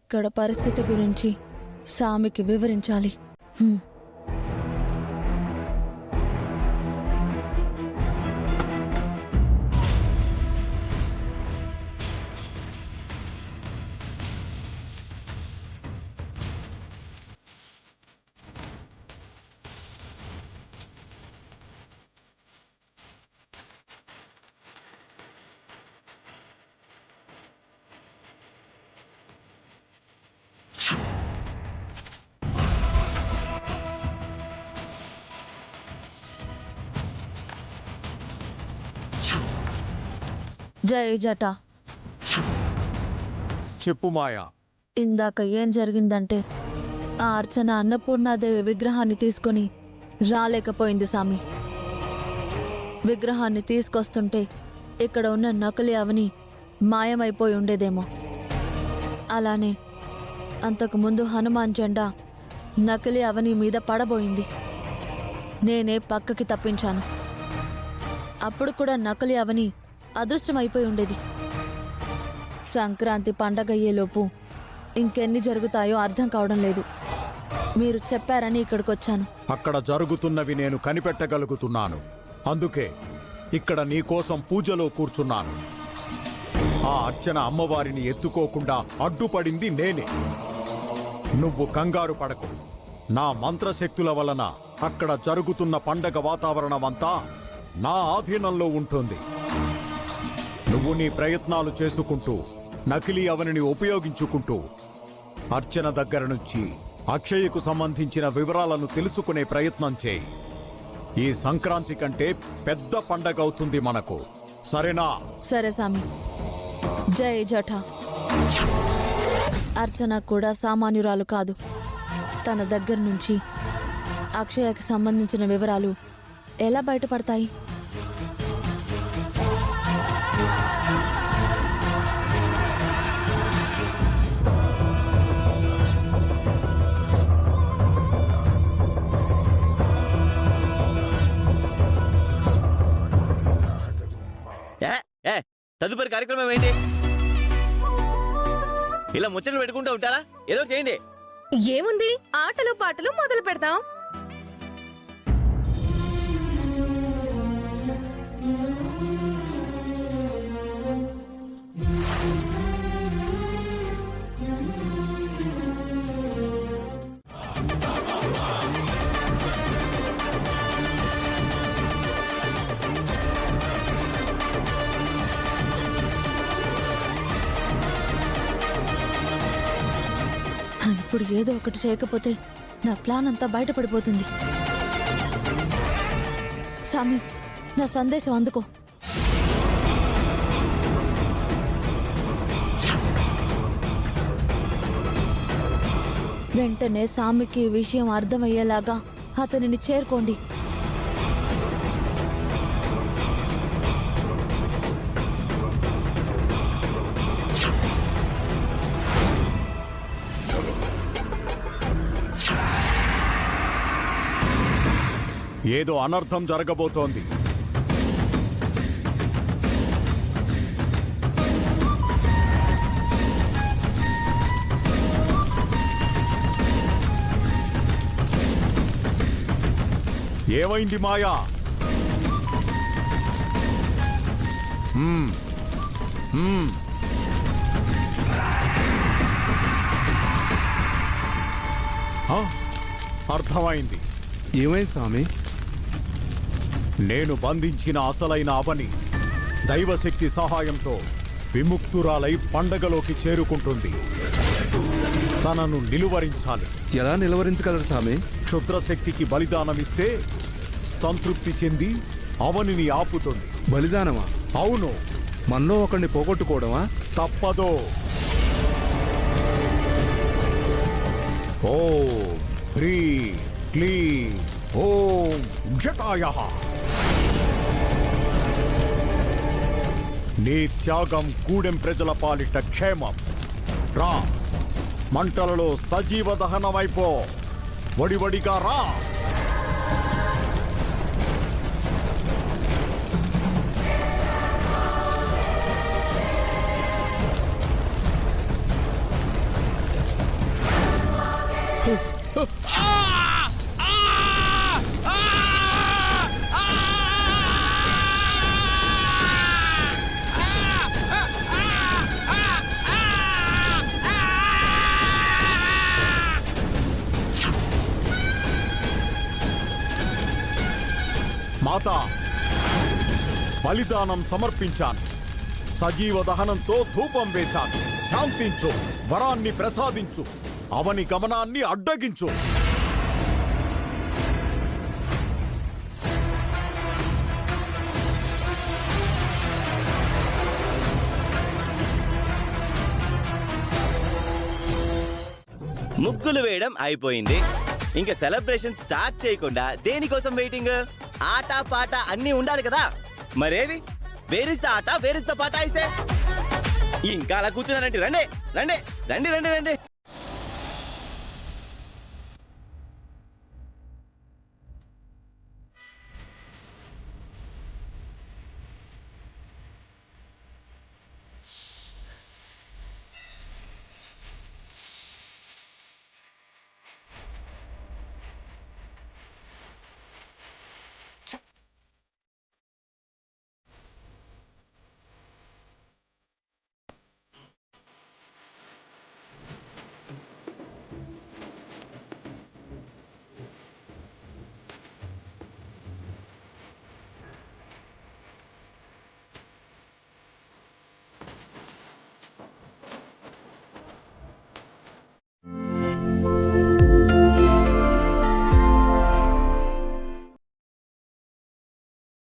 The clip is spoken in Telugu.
ఇక్కడ పరిస్థితి గురించి సామికి వివరించాలి. జై జట, చెప్పు మాయా. ఇందాక ఏం జరిగిందంటే ఆ అర్చన అన్నపూర్ణాదేవి విగ్రహాన్ని తీసుకొని రాలేకపోయింది సామి. విగ్రహాన్ని తీసుకొస్తుంటే ఇక్కడ ఉన్న నకిలీ అవని మాయమైపోయి ఉండేదేమో. అలానే అంతకుముందు హనుమాన్ జెండా నకిలీ అవని మీద పడబోయింది. నేనే పక్కకి తప్పించాను. అప్పుడు కూడా నకిలీ అవని అదృష్టమైపోయి ఉండేది. సంక్రాంతి పండగయ్యేలోపు ఇంకెన్ని జరుగుతాయో అర్థం కావడం లేదు. మీరు చెప్పారని ఇక్కడికొచ్చాను. అక్కడ జరుగుతున్నవి నేను కనిపెట్టగలుగుతున్నాను. అందుకే ఇక్కడ నీకోసం పూజలో కూర్చున్నాను. ఆ అర్చన అమ్మవారిని ఎత్తుకోకుండా అడ్డుపడింది నేనే. నువ్వు కంగారు పడకు. నా మంత్రశక్తుల వలన అక్కడ జరుగుతున్న పండగ వాతావరణమంతా నా ఆధీనంలో ఉంటుంది. నువ్వు నీ ప్రయత్నాలు చేసుకుంటూ నకిలీ అవనిని ఉపయోగించుకుంటూ అర్చన దగ్గర నుంచి అక్షయకు సంబంధించిన వివరాలను తెలుసుకునే ప్రయత్నం చేయి. ఈ సంక్రాంతి కంటే పెద్ద పండగ అవుతుంది మనకు. సరేనా? సరే సామి. జై జఠ. అర్చన కూడా సామాన్యురాలు కాదు. తన దగ్గర నుంచి అక్షయకి సంబంధించిన వివరాలు ఎలా బయటపడతాయి? తదుపరి కార్యక్రమం ఏంటి? ఇలా ముచ్చట్లు పెట్టుకుంటూ ఉంటారా? ఏదో చేయండి. ఏముంది, ఆటలు పాటలు మొదలు పెడదాం. ఇప్పుడు ఏదో ఒకటి చేయకపోతే నా ప్లాన్ అంతా బయటపడిపోతుంది. సామి, నా సందేశం అందుకో. వెంటనే సామికి ఈ విషయం అర్థమయ్యేలాగా అతనిని చేరుకోండి. ఏదో అనర్థం జరగబోతోంది. ఏమైంది మాయా? అర్థమైంది. ఏమైంది స్వామి? నేను బంధించిన అసలైన అవని దైవశక్తి సహాయంతో విముక్తురాలై పండగలోకి చేరుకుంటుంది. తనను నిలువరించాలి. ఎలా నిలువరించగలరు స్వామి? క్షుద్రశక్తికి బలిదానమిస్తే సంతృప్తి చెంది అవనిని ఆపుతుంది. బలిదానమా? అవును. మనలో ఒకరిని పోగొట్టుకోవడమా? తప్పదో. ఓం హ్రీం క్లీం ఓం జటాయః. నీ త్యాగం గూడెం ప్రజల పాలిట క్షేమం. రా, మంటలలో సజీవ దహనమైపో. వడివడిగా రా. మాత బలిదానం సమర్పించాను, సజీవ దహనంతో ధూపం వేశాను. శాంతించు, వరాన్ని ప్రసాదించు, అవని గమనాన్ని అడ్డగించు. ముగ్గులు వేయడం అయిపోయింది. ఇంకా సెలబ్రేషన్ స్టార్ట్ చేయకుండా దేనికోసం వెయిటింగ్? ఆట పాట అన్ని ఉండాలి కదా. మరేవి? వేరిస్తా ఆట, వేరిస్తా పాట అయితే ఇంకా అలా కూర్చున్నారంటే రండి రండి రండి రండి రండి.